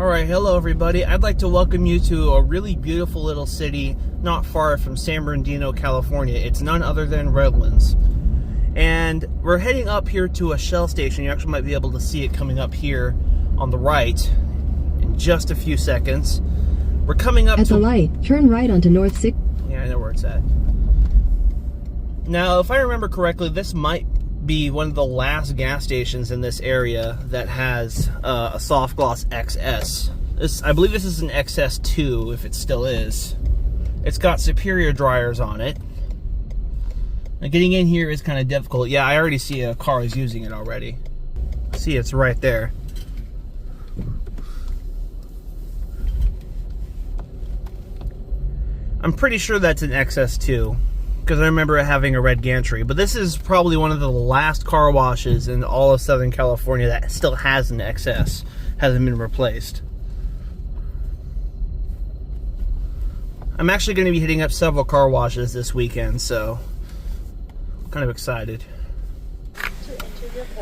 Alright, hello everybody. I'd like to welcome you to a really beautiful little city not far from San Bernardino, California. It's none other than Redlands. And we're heading up here to a Shell station. You actually might be able to see it coming up here on the right in just a few seconds. We're coming up at the light, turn right onto North 6. Yeah, I know where it's at. Now, if I remember correctly, this might be one of the last gas stations in this area that has a Softgloss XS. I believe this is an XS2, if it still is. It's got superior dryers on it. Now, getting in here is kind of difficult. Yeah, I already see a car is using it already. See, it's right there. I'm pretty sure that's an XS2, because I remember having a red gantry. But this is probably one of the last car washes in all of Southern California that still has an XS. Hasn't been replaced. I'm actually going to be hitting up several car washes this weekend, so I'm kind of excited.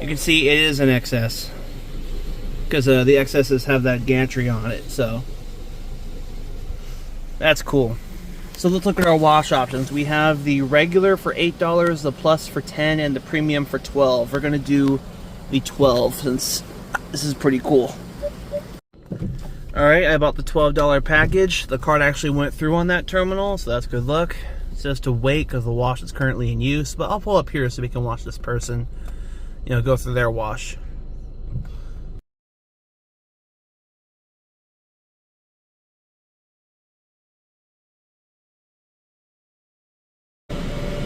You can see it is an XS, because the XSs have that gantry on it, so that's cool. So let's look at our wash options. We have the regular for $8, the plus for $10, and the premium for $12. We're gonna do the 12 since this is pretty cool. All right, I bought the $12 package. The card actually went through on that terminal, so that's good luck. It says to wait because the wash is currently in use, but I'll pull up here so we can watch this person, go through their wash.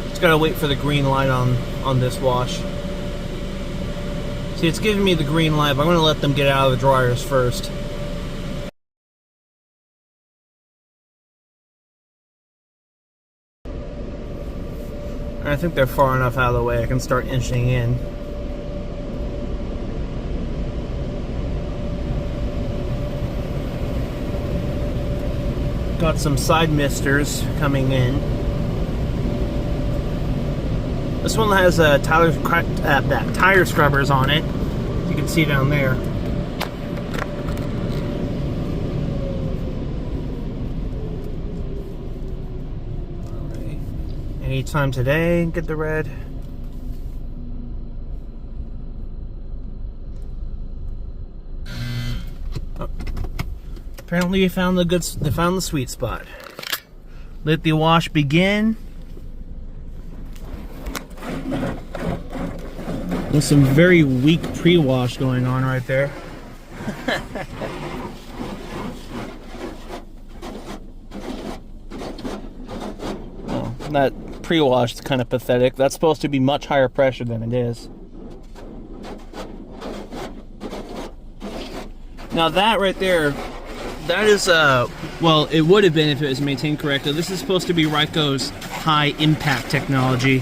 Just gotta wait for the green light on this wash. See, it's giving me the green light, but I'm gonna let them get out of the dryers first. And I think they're far enough out of the way I can start inching in. Got some side misters coming in. This one has tire scrubbers on it. You can see down there. Alright. Anytime today, get the red. Oh. Apparently, they found the sweet spot. Let the wash begin. With some very weak pre-wash going on right there. Oh, that pre-wash is kind of pathetic. That's supposed to be much higher pressure than it is. Now that right there, that is, well, it would have been if it was maintained correctly. This is supposed to be Ryko's high impact technology,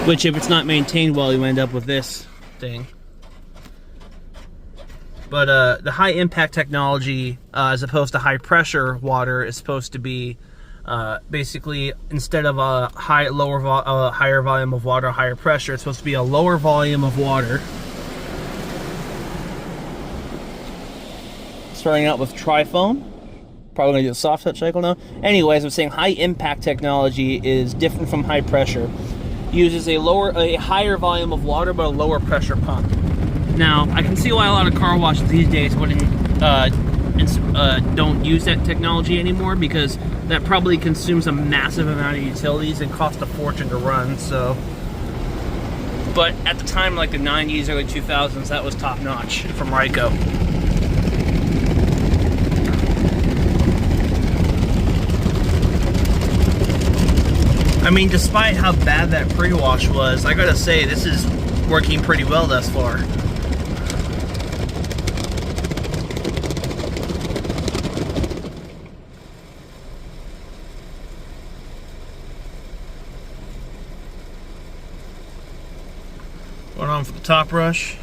which if it's not maintained well, you end up with this thing. But the high impact technology, as opposed to high pressure water, is supposed to be basically, instead of a higher volume of water, higher pressure, it's supposed to be a lower volume of water. Starting out with trifoam. Probably gonna do a soft touch cycle now. Anyways, I'm saying high impact technology is different from high pressure. Uses a higher volume of water but a lower pressure pump. Now, I can see why a lot of car washes these days don't use that technology anymore, because that probably consumes a massive amount of utilities and costs a fortune to run. So, but at the time, like the 90s, early 2000s, that was top notch from Ryko. I mean, despite how bad that pre-wash was, I gotta say, this is working pretty well thus far. Going on for the top brush.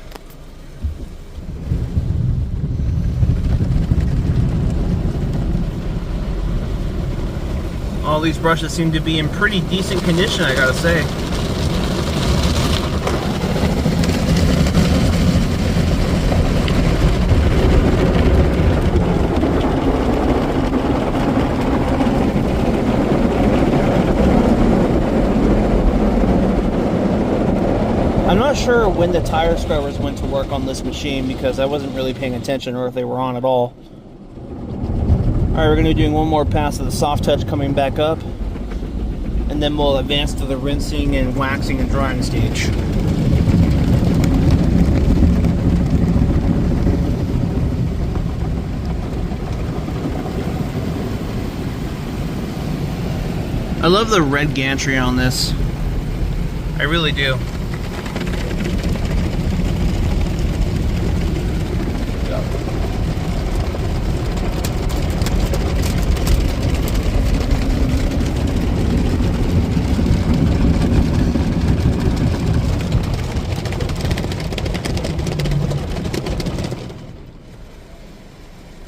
All these brushes seem to be in pretty decent condition, I gotta say. not sure when the tire scrubbers went to work on this machine because I wasn't really paying attention or if they were on at all. Alright, we're going to be doing one more pass of the soft touch coming back up, and then we'll advance to the rinsing and waxing and drying stage. I love the red gantry on this. I really do.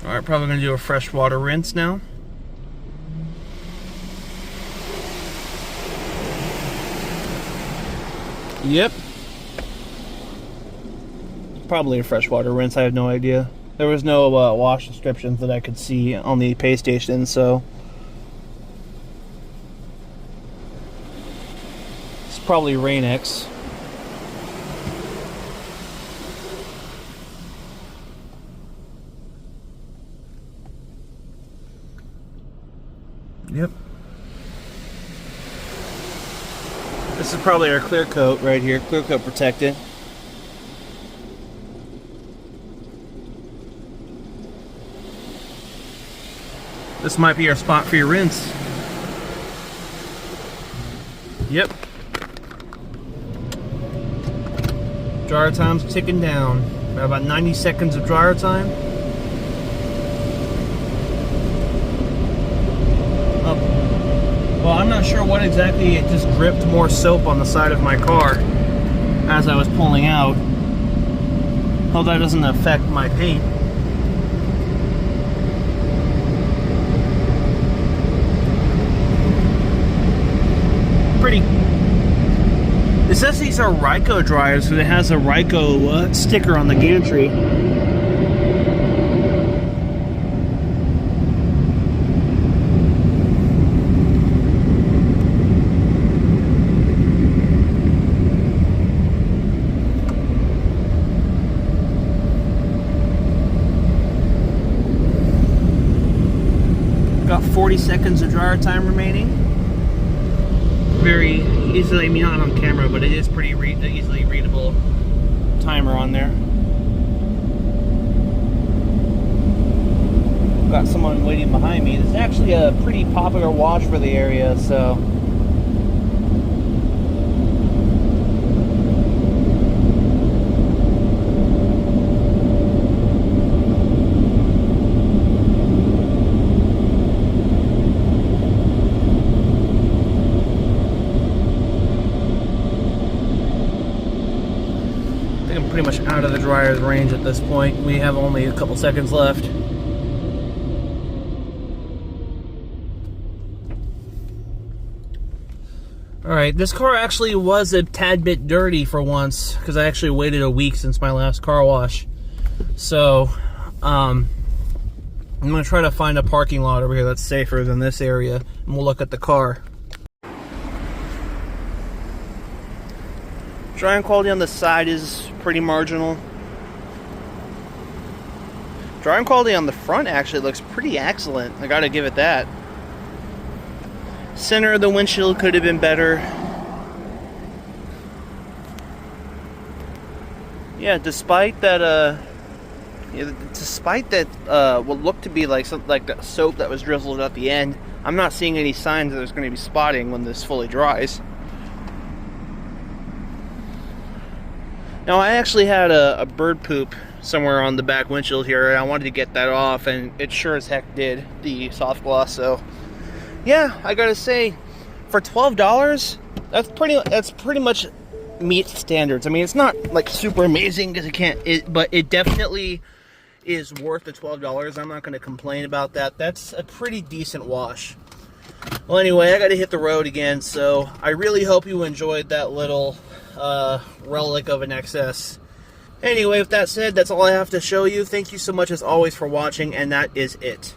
Alright, probably going to do a freshwater rinse now. Yep. Probably a freshwater rinse, I have no idea. There was no wash descriptions that I could see on the pay station, so it's probably Rain-X. Yep. This is probably our clear coat right here, clear coat protectant. This might be our spot for your rinse. Yep. Dryer time's ticking down. Got about 90 seconds of dryer time. Well, I'm not sure what exactly, it just dripped more soap on the side of my car as I was pulling out. Hope that doesn't affect my paint. Pretty. It says these are Ryko dryers because it has a Ryko sticker on the gantry. Got 40 seconds of dryer time remaining. Very easily, I mean not on camera, but it is pretty easily readable timer on there. Got someone waiting behind me. This is actually a pretty popular wash for the area, so pretty much out of the dryer's range at this point. We have only a couple seconds left. Alright, this car actually was a tad bit dirty for once because I actually waited a week since my last car wash. So, I'm going to try to find a parking lot over here that's safer than this area, and we'll look at the car. Drying quality on the side is pretty marginal. Drying quality on the front actually looks pretty excellent. I gotta give it that. Center of the windshield could have been better. Yeah, despite that what looked to be like something like that soap that was drizzled at the end, I'm not seeing any signs that there's going to be spotting when this fully dries. Now, I actually had a bird poop somewhere on the back windshield here, and I wanted to get that off, and it sure as heck did, the soft gloss. So yeah, I gotta say, for $12, that's pretty much meets standards. I mean, it's not like super amazing because but it definitely is worth the $12. I'm not going to complain about that. That's a pretty decent wash. Well, anyway, I got to hit the road again, so I really hope you enjoyed that little relic of an XS. Anyway, with that said, that's all I have to show you. Thank you so much as always for watching, and that is it.